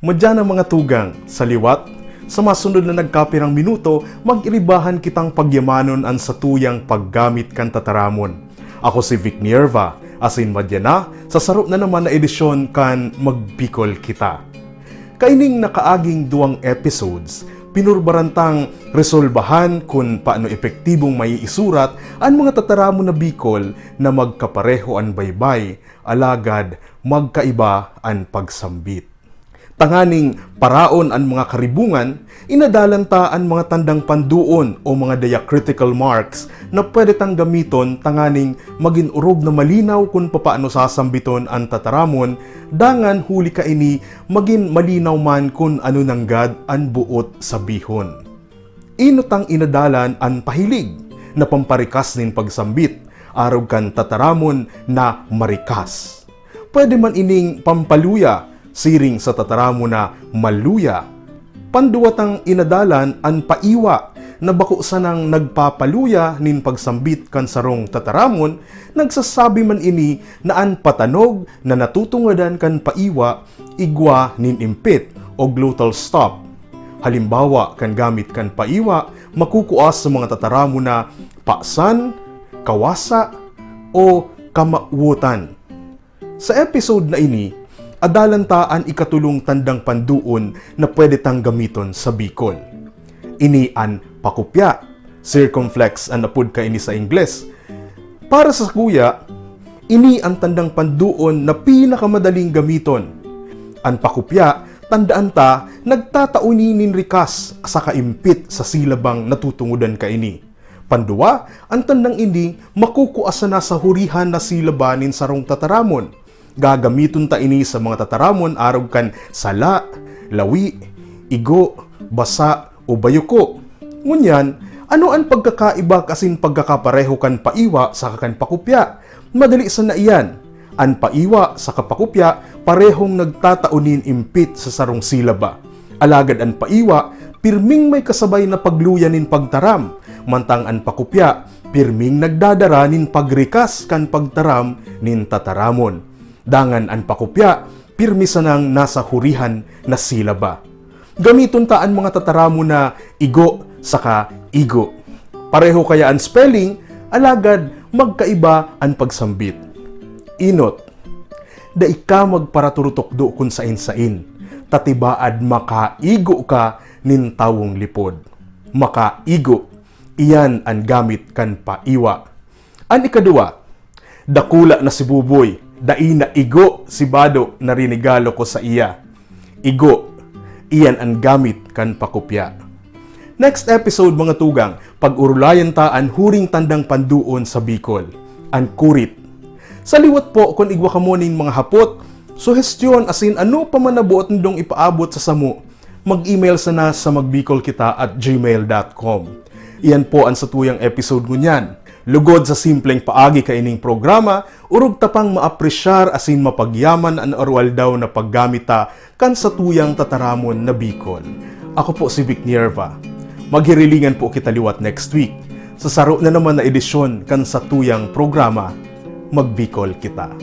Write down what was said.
Madyan ang mga tugang, sa liwat, sa masunod na nagkapirang minuto, mag-iribahan kitang pagyamanon ang satuyang paggamit kan tataramon. Ako si Vic Nierva, asin madyan na, sa sarap na naman na edisyon kan Magbikol Kita. Kaining nakaaging 2 episodes, pinurbarantang resolbahan kung paano epektibong may isurat ang mga tataramon na Bicol na magkapareho ang baybay, alagad magkaiba ang pagsambit. Tanganing paraon ang mga karibungan, inadalanta ang mga tandang panduon o mga diacritical marks na pwede tang gamiton tanganing maging urog na malinaw kung paano sasambiton ang tataramon, dangan huli ka ini maging malinaw man kung ano nanggad ang buot sabihon. Inutang inadalan ang pahilig na pamparikas nin pagsambit, arog kan tataramon na marikas. Pwede man ining pampaluya, siring sa tataramo na maluya. Panduwatang inadalan ang paiwa na bako sanang nagpapaluya nin pagsambit kan sarong tataramon, nagsasabi man ini na ang patanog na natutungadan kan paiwa igwa nin impit o glottal stop. Halimbawa kan gamit kan paiwa makukuas sa mga tataramo na paksan, kawasa o kamautan. Sa episode na ini, adalantaan ikatulong tandang panduon na pwede tang gamiton sa Bicol. Ini an pakupya, circumflex ang napud ka ini sa Ingles. Para sa kuya, ini ang tandang panduon na pinakamadaling gamiton. Ang pakupya, tandaan ta, nagtatauni nin rikas sa kaimpit sa silabang natutungudan ka ini. Panduwa, ang tandang ini makukuasa na sa hurihan na silaba nin sarong tataramon. Gagamiton ta ini sa mga tataramon arog kan sala, lawi, igo, basa o bayuko. Ngunyan, ano ang pagkakaiba kasin pagkakapareho kan paiwa sa kan pakupya? Madali sa na iyan. Ang paiwa sa kapakupya parehong nagtataunin impit sa sarong silaba. Alagad ang paiwa, pirming may kasabay na pagluyanin pagtaram, mantang ang pakupya, pirming nagdadara nin pagrikas kan pagtaram nin tataramon. Dangan ang pakupya, pirmi sanang nasa hurihan na silaba. Gamiton ta ang mga tataramo na igo saka igo. Pareho kaya ang spelling, alagad magkaiba ang pagsambit. Inot, da ika magparaturutok-do kun sain-sain, tatibaad makaigo ka nin tawong lipod. Makaigo, iyan ang gamit kan paiwa. Ang ikadua, dakula na si Buboy, daina igo si Bado na rinigalo ko sa iya. Igo, iyan ang gamit kan pakupya. Next episode mga tugang, pag-urulayan ta ang huring tandang panduon sa Bicol, ang kurit. Sa liwat po kung igwa ka mo ning mga hapot, suhestyon asin ano pa man nabuot ndong ipaabot sa samo, mag-email sana sa magbicolkita@gmail.com. Iyan po ang satuyang episode ngunyan. Lugod sa simpleng paagi kaining programa, urog tapang maapresyar asin mapagyaman ang arwal daw na paggamita kan sa tuyang tataramon na Bicol. Ako po si Vic Nierva. Maghirilingan po kita liwat next week sa saro na naman na edisyon kan sa tuyang programa, Magbicol Kita.